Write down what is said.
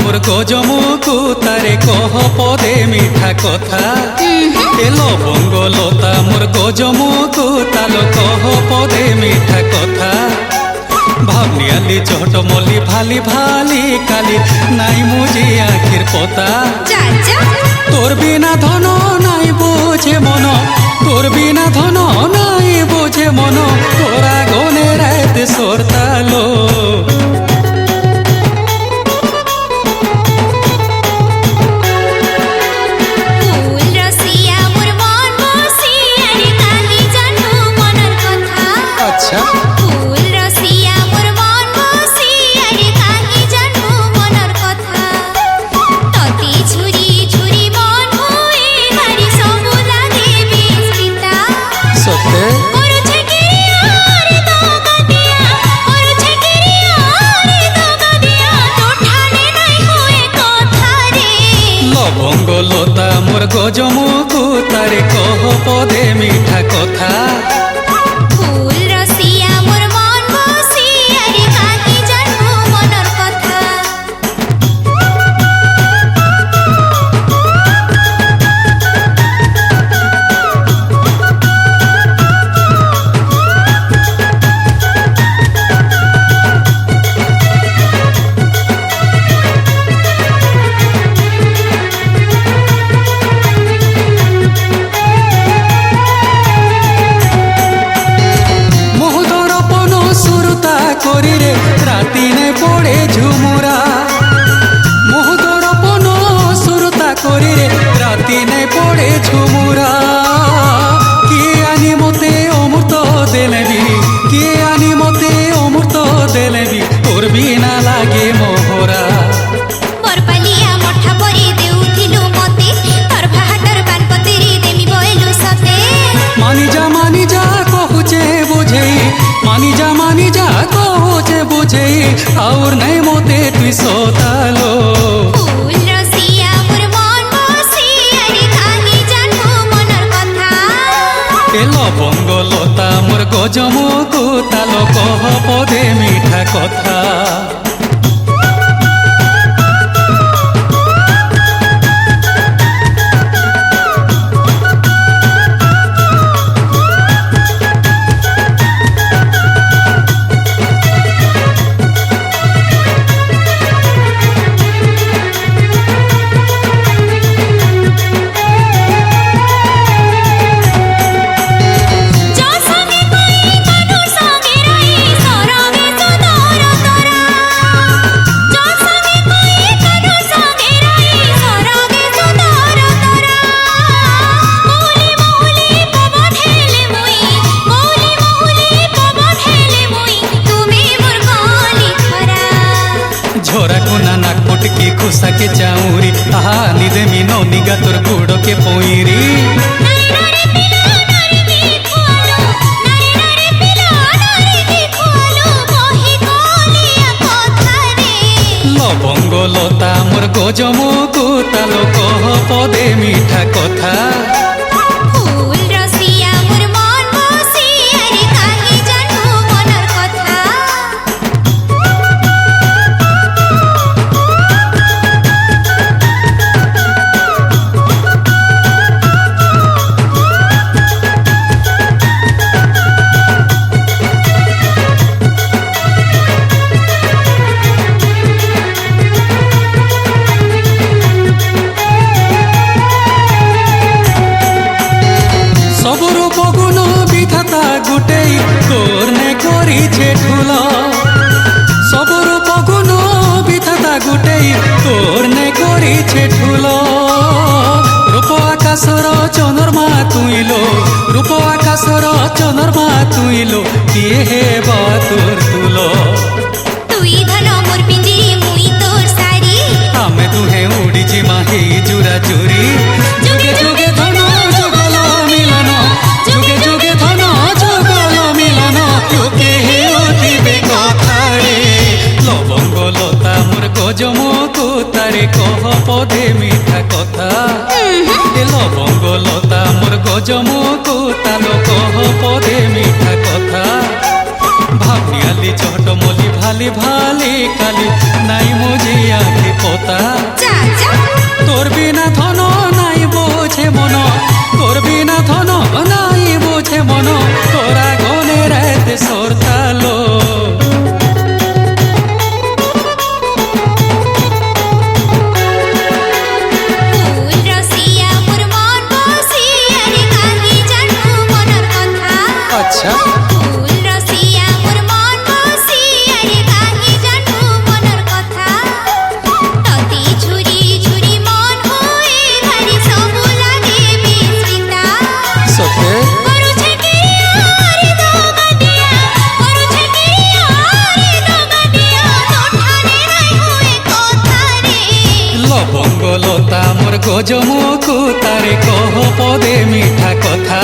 মোর গজমুকু তারে কহ পদে মিঠা কথা। এ লবঙ্গ লতা মোর গজমুকু তালো কহ পদে মিঠা কথা। ভাবনিয়ালি চটমলি ভালি ভালি কালি নাই মুজি আখির পতা। তোর বিনা ধন নাই বোঝে মন, তোর বিনা ধন নাই বোঝে মন, তোরা গনে রাত সরতালো। আচ্ছা সত্যি লবঙ্গ লতা মোর গজমুকু তারে কহ পদে মিঠা কথা। করিরে রাতি নাই পড়ে ঝুমুরা, মোহদরপন সুরতা করিরে রাতি নাই পড়ে ঝুমুরা। কে আনি মতে অমৃত দেলেবি, কে আনি মতে অমৃত দেলেবি, তোর বিনা লাগে মোহরা। মানি যা কহুছে বুঝেই, মানি যা কহুছে বুঝেই, আর নাই মতে তুই সতালো। এ লবঙ্গ লতা মোর গজমুকু তালো কহ পদে মিঠা কথা। ঝোরা কোনা নাক পটকে খুসাকে চাউরি, আহা নিদে মিনো নিগা তোর গুড়কে পইরি। লবঙ্গ লতা মোর গজমুকু তালো কহ পদে মিঠা কথা। গুটেই তোর নে করিছে ঠুল, সবর পগুন বিধাতা গুটেই তোর নে করিছে ঠুল। রূপ আকাশর চন্দ্রমা তুইলো, রূপ আকাশর চন্দ্রমা তুইলো, কিয়ে হেবা তোর তুল। আমি দুহে উড়িছি মাহি জুরা জুরি, যুগে যুগে ধন যুগল মিলন, যুগে যুগে ধন যুগল মিলন, তোকে হেউথিবে কথারে। লবঙ্গ লতা মোর গজমুকু তারে কহ পদে মিঠা কথা। এ লবঙ্গ লতা মোর গজমুকু তালো কহ পদে মিঠা কথা। ভাবনিয়ালি চটমলি ভালি ভালি ভালি কালি নাই মজি আঁখি পোতা যা যা তোর বিনা ধন নাই বোঝে মন তোর বিনা ধন নাই বোঝে মন তোরা গনে রাতে সরতালো ফুল রসিয়া মোর মন বসিয়া রে কাহি জানু মনের কথা আচ্ছা ফুল রসিয়া মোর মন বসিয়া রে কাহি জানু মনের কথা ততি ঝুরি ঝুরি মন হয়ে ভারি সবু লাগে বিস্মিতা সতে করুছে কি আরে দোগা দিয়া করুছে কি আরে দোগা দিয়া তোঠানে নাই হুয়ে কথা রে লবঙ্গ লতা মোর গজমুকু তারে কহ পদে মিঠা কথা